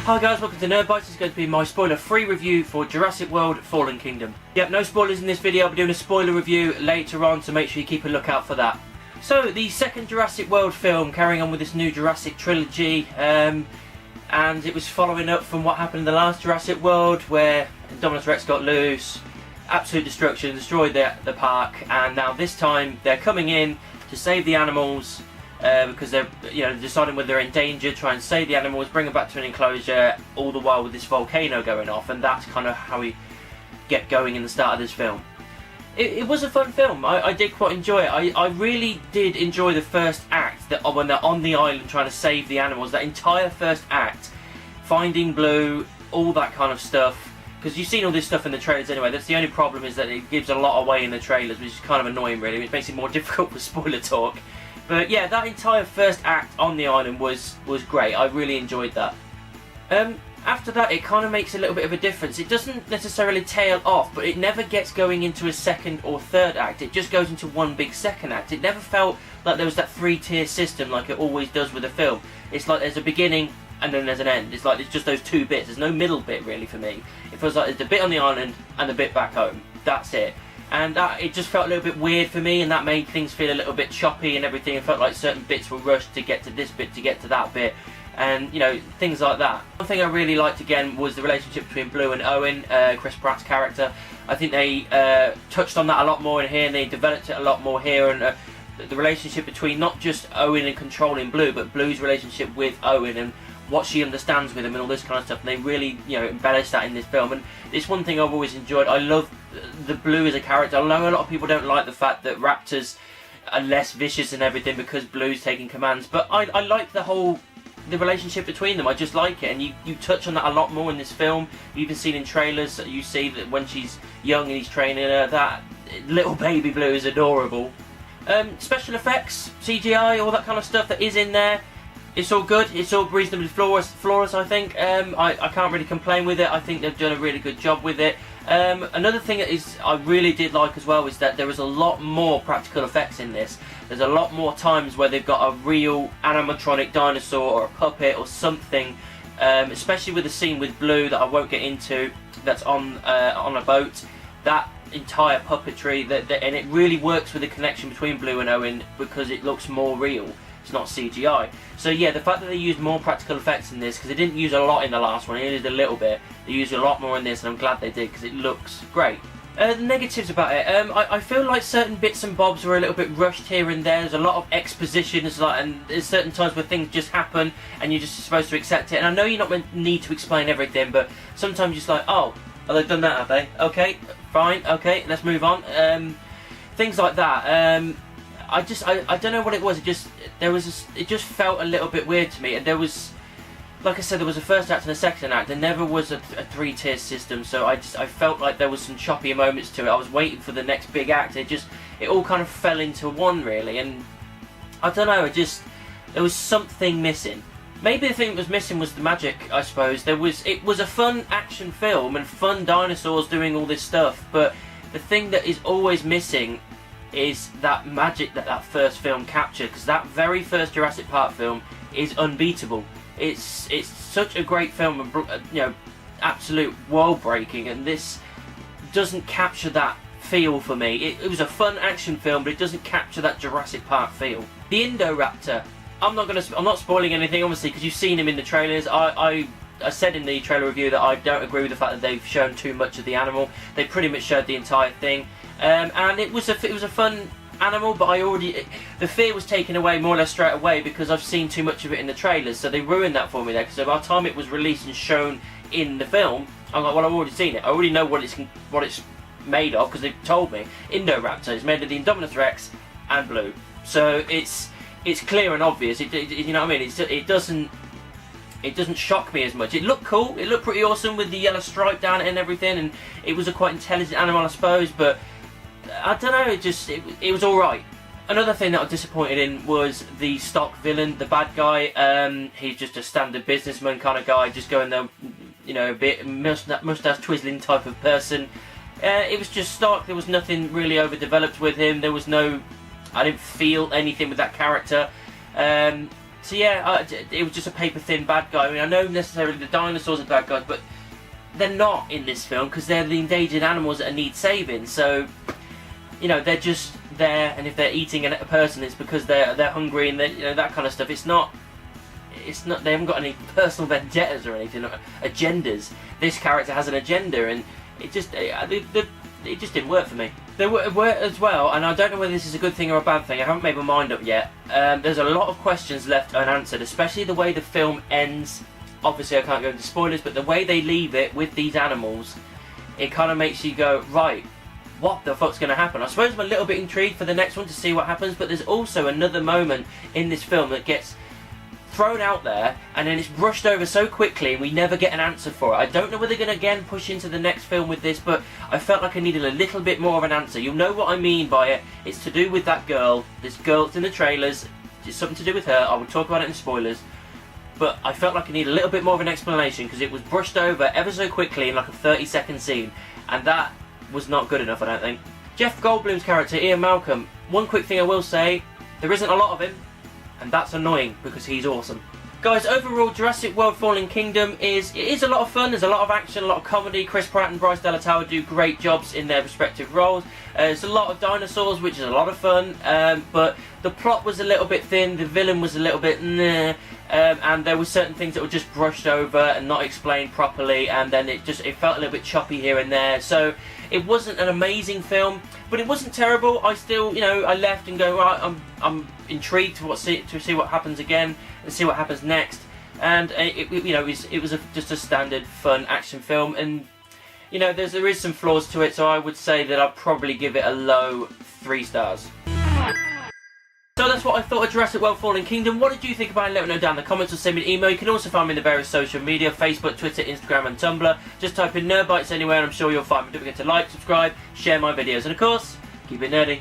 Hi guys, welcome to Nerd Bites. This is going to be my spoiler-free review for Jurassic World Fallen Kingdom. Yep, no spoilers in this video. I'll be doing a spoiler review later on, so make sure you keep a lookout for that. So, the second Jurassic World film, carrying on with this new Jurassic trilogy, and it was following up from what happened in the last Jurassic World, where Indominus Rex got loose, absolute destruction, destroyed the park, and now this time they're coming in to save the animals. Because they're deciding whether they're in danger, try and save the animals, bring them back to an enclosure, all the while with this volcano going off, and that's kind of how we get going in the start of this film. It was a fun film. I did quite enjoy it. I really did enjoy the first act, when they're on the island trying to save the animals. That entire first act, finding Blue, all that kind of stuff. Because you've seen all this stuff in the trailers anyway. That's the only problem, is that it gives a lot away in the trailers, which is kind of annoying really. It makes it more difficult for spoiler talk. But yeah, that entire first act on the island was great. I really enjoyed that. After that, it kind of makes a little bit of a difference. It doesn't necessarily tail off, but it never gets going into a second or third act. It just goes into one big second act. It never felt like there was that three-tier system like it always does with a film. It's like there's a beginning and then there's an end. It's like it's just those two bits. There's no middle bit really for me. It feels like there's the bit on the island and the bit back home. That's it. And it just felt a little bit weird for me, and that made things feel a little bit choppy and everything. It felt like certain bits were rushed to get to this bit, to get to that bit, and things like that. One thing I really liked again was the relationship between Blue and Owen, Chris Pratt's character. I think they touched on that a lot more in here, and they developed it a lot more here, and the relationship between not just Owen and controlling Blue, but Blue's relationship with Owen and what she understands with him and all this kind of stuff. And they really embellished that in this film, and it's one thing I've always enjoyed. I love the Blue as a character. I know a lot of people don't like the fact that Raptors are less vicious and everything because Blue's taking commands, but I like the relationship between them. I just like it, and you touch on that a lot more in this film. You've even seen in trailers, you see that when she's young and he's training her, that little baby Blue is adorable. Special effects, CGI, all that kind of stuff that is in there, it's all good. It's all reasonably flawless, I think. I can't really complain with it. I think they've done a really good job with it. Another thing that I really did like as well is that there was a lot more practical effects in this. There's a lot more times where they've got a real animatronic dinosaur or a puppet or something, especially with the scene with Blue that I won't get into, that's on a boat. That entire puppetry, and it really works with the connection between Blue and Owen because it looks more real. It's not CGI. So yeah, the fact that they used more practical effects in this, because they didn't use a lot in the last one, they used a little bit. They used a lot more in this, and I'm glad they did because it looks great. The negatives about it, I feel like certain bits and bobs were a little bit rushed here and there. There's a lot of exposition, and there's certain times where things just happen and you're just supposed to accept it. And I know you're not need to explain everything, but sometimes you're just like, oh, they've done that, have they? Okay, fine, okay, let's move on. Things like that. I don't know what it was. It just felt a little bit weird to me, and there was, like I said, there was a first act and a second act. There never was a three-tier system, so I felt like there was some choppy moments to it. I was waiting for the next big act. It all kind of fell into one really, and I don't know. There was something missing. Maybe the thing that was missing was the magic, I suppose. It was a fun action film and fun dinosaurs doing all this stuff, but the thing that is always missing is that magic that first film captured, because that very first Jurassic Park film is unbeatable. It's such a great film, and absolute world breaking, and this doesn't capture that feel for me. It was a fun action film, but it doesn't capture that Jurassic Park feel. The Indoraptor, I'm not spoiling anything obviously because you've seen him in the trailers. I said in the trailer review that I don't agree with the fact that they've shown too much of the animal. They pretty much showed the entire thing. And it was a fun animal, but the fear was taken away more or less straight away because I've seen too much of it in the trailers, so they ruined that for me there. Because by the time it was released and shown in the film, I'm like, well, I've already seen it. I already know what it's made of because they've told me. Indoraptor is made of the Indominus Rex and Blue, so it's clear and obvious. You know what I mean? It doesn't shock me as much. It looked cool. It looked pretty awesome with the yellow stripe down it and everything, and it was a quite intelligent animal, I suppose, but I don't know, it was alright. Another thing that I was disappointed in was the stock villain, the bad guy. He's just a standard businessman kind of guy, just going there, a bit mustache twizzling type of person. It was just stock. There was nothing really overdeveloped with him. I didn't feel anything with that character. So yeah, it was just a paper-thin bad guy. I mean, I know necessarily the dinosaurs are bad guys, but they're not in this film because they're the endangered animals that need saving. So, you know, they're just there, and if they're eating a person, it's because they're hungry and you know, that kind of stuff. It's not. They haven't got any personal vendettas or anything, or agendas. This character has an agenda, and it just didn't work for me. There were as well, and I don't know whether this is a good thing or a bad thing. I haven't made my mind up yet. There's a lot of questions left unanswered, especially the way the film ends. Obviously, I can't go into spoilers, but the way they leave it with these animals, it kind of makes you go, right, what the fuck's going to happen? I suppose I'm a little bit intrigued for the next one to see what happens, but there's also another moment in this film that gets thrown out there and then it's brushed over so quickly and we never get an answer for it. I don't know whether they're going to again push into the next film with this, but I felt like I needed a little bit more of an answer. You'll know what I mean by it. It's to do with that girl. This girl that's in the trailers. It's something to do with her. I will talk about it in spoilers. But I felt like I needed a little bit more of an explanation because it was brushed over ever so quickly in like a 30-second scene, and that was not good enough, I don't think. Jeff Goldblum's character, Ian Malcolm, one quick thing I will say, there isn't a lot of him, and that's annoying because he's awesome. Guys, overall, Jurassic World Fallen Kingdom is a lot of fun. There's a lot of action, a lot of comedy. Chris Pratt and Bryce Dallas Howard do great jobs in their respective roles. There's a lot of dinosaurs, which is a lot of fun, but the plot was a little bit thin, the villain was a little bit meh, and there were certain things that were just brushed over and not explained properly, and then it felt a little bit choppy here and there. So it wasn't an amazing film, but it wasn't terrible. I still, you know, I left and go, right, I'm intrigued to see what happens again and see what happens next. And it was just a standard fun action film, and you know, there is some flaws to it, so I would say that I'd probably give it a low 3 stars. So that's what I thought of Jurassic World Fallen Kingdom. What did you think about it? Let me know down in the comments or send me an email. You can also find me in the various social media, Facebook, Twitter, Instagram and Tumblr. Just type in Nerd Bites anywhere and I'm sure you'll find me. Don't forget to like, subscribe, share my videos, and of course, keep it nerdy.